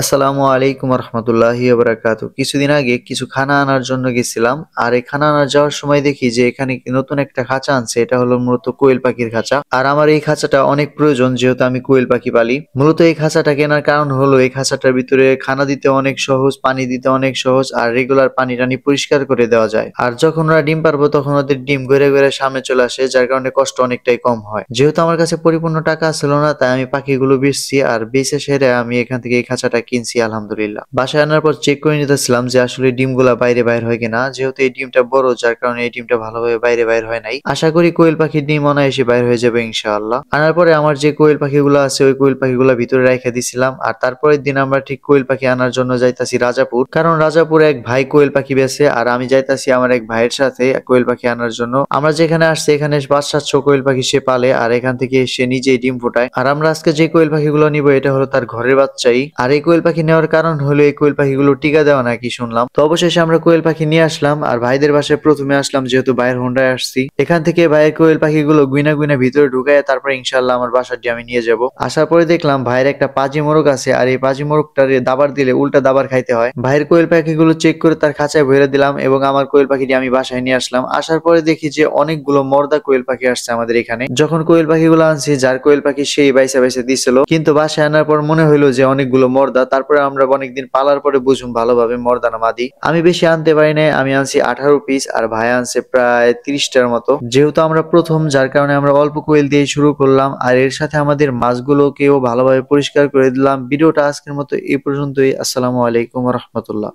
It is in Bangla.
আসসালামু আলাইকুম রহমতুল্লাহি বারাকাতু। কিছুদিন আগে কিছু খানা আনার জন্য গেছিলাম। আর এই খানা আনার যাওয়ার সময় দেখি যে এখানে নতুন একটা খাঁচা আনছে। এটা হলো মূলত কোয়েল পাখির খাঁচা। আর আমার এই খাঁচাটা অনেক প্রয়োজন, যেহেতু আমি কোয়েল পাখি পালি। মূলত এই খাঁচাটা কেনার কারণ হলো এই খাঁচাটার ভিতরে খানা দিতে অনেক সহজ, পানি দিতে অনেক সহজ, আর রেগুলার পানি টানি পরিষ্কার করে দেওয়া যায়। আর যখন ওরা ডিম পারবো তখন ওদের ডিম ঘুরে ঘুরে সামনে চলে আসে, যার কারণে কষ্ট অনেকটাই কম হয়। যেহেতু আমার কাছে পরিপূর্ণ টাকা ছিল না, তাই আমি পাখিগুলো বেচছি, আর বেচে সেরে আমি এখান থেকে এই খাঁচাটা কিনছি আলহামদুলিল্লাহ। বাসায় আনার পর চেক করে নিতেছিলাম যে আসলে ডিমগুলা বাইরে বাইর হয় কিনা, যেহেতু এই ডিমটা বড়, যার কারণে এই ডিমটা ভালোভাবে বাইরে বাইর হয় নাই। আশা করি কোয়েল পাখির ডিম অনায়াসে বাইর হয়ে যাবে ইনশাআল্লাহ। আনার পরে আমার যে কোয়েল পাখিগুলো আছে ওই কোয়েল পাখিগুলো ভিতরে রেখে দিছিলাম। আর তারপরের দিন আমরা ঠিক কোয়েল পাখি আনার জন্য যাইতাছি রাজাপুর, কারণ রাজাপুরে এক ভাই কোয়েল পাখি বেচে, আর আমি যাইতাছি আমার এক ভাইয়ের সাথে কোয়েল পাখি আনার জন্য। আমরা যেখানে আসছি এখানে 500-700 কোয়েল পাখি সে পালে, আর এখান থেকে সে নিজেই ডিম ফোটায়। আর আমরা আজকে যে কোয়েল পাখিগুলো নিব এটা হলো তার ঘরের বাচ্চাই। আর এই কোয়েল পাখি নেওয়ার কারণ হলো এই কোয়েল পাখিগুলো টিকা দেওয়া নাকি শুনলাম। তো অবশেষে আমরা কোয়েল পাখি নিয়ে আসলাম, আর ভাইদের বাসায় প্রথমে আসলাম, যেহেতু ভাইয়ের হোন্ডায় আসছি। এখান থেকে ভাইয়ের কোয়েল পাখিগুলো গুইনা গুইনা ভিতরে ঢুকায় তারপরে ইনশাল্লাহ আমার বাসাটি আমি নিয়ে যাব। আসার পরে দেখলাম ভাইয়ের একটা পাজি মোরগ আছে, আর এই পাজি মোরগটারে দাবার দিলে উল্টা দাবার খাইতে হয়। ভাইয়ের কোয়েল পাখিগুলো চেক করে তার খাঁচায় ভরে দিলাম, এবং আমার কোয়েল পাখিটি আমি বাসায় নিয়ে আসলাম। আসার পরে দেখি যে অনেকগুলো মর্দা কোয়েল পাখি আসছে আমাদের এখানে। যখন কোয়েল পাখিগুলো আনছি, যার কোয়েল পাখি সেই বাইসা বাইসা দিছিল, কিন্তু বাসায় আনার পর মনে হইলো যে অনেকগুলো মর্দা। তারপরে আমরা অনেকদিন পালার পরে বুঝুম ভালোভাবে মর্দা না মাদি। আমি বেশি আনতে পারি নাই, আমি আনছি 18 পিস, আর ভাই আনছে প্রায় 30টার মতো। যেহেতু আমরা প্রথম, যার কারণে আমরা অল্প কোয়েল দিয়ে শুরু করলাম, আর এর সাথে আমাদের মাছগুলোকেও ভালোভাবে পরিষ্কার করে দিলাম। ভিডিওটা আজকের মতো এই পর্যন্তই। আসসালামু আলাইকুম রহমতুল্লাহ।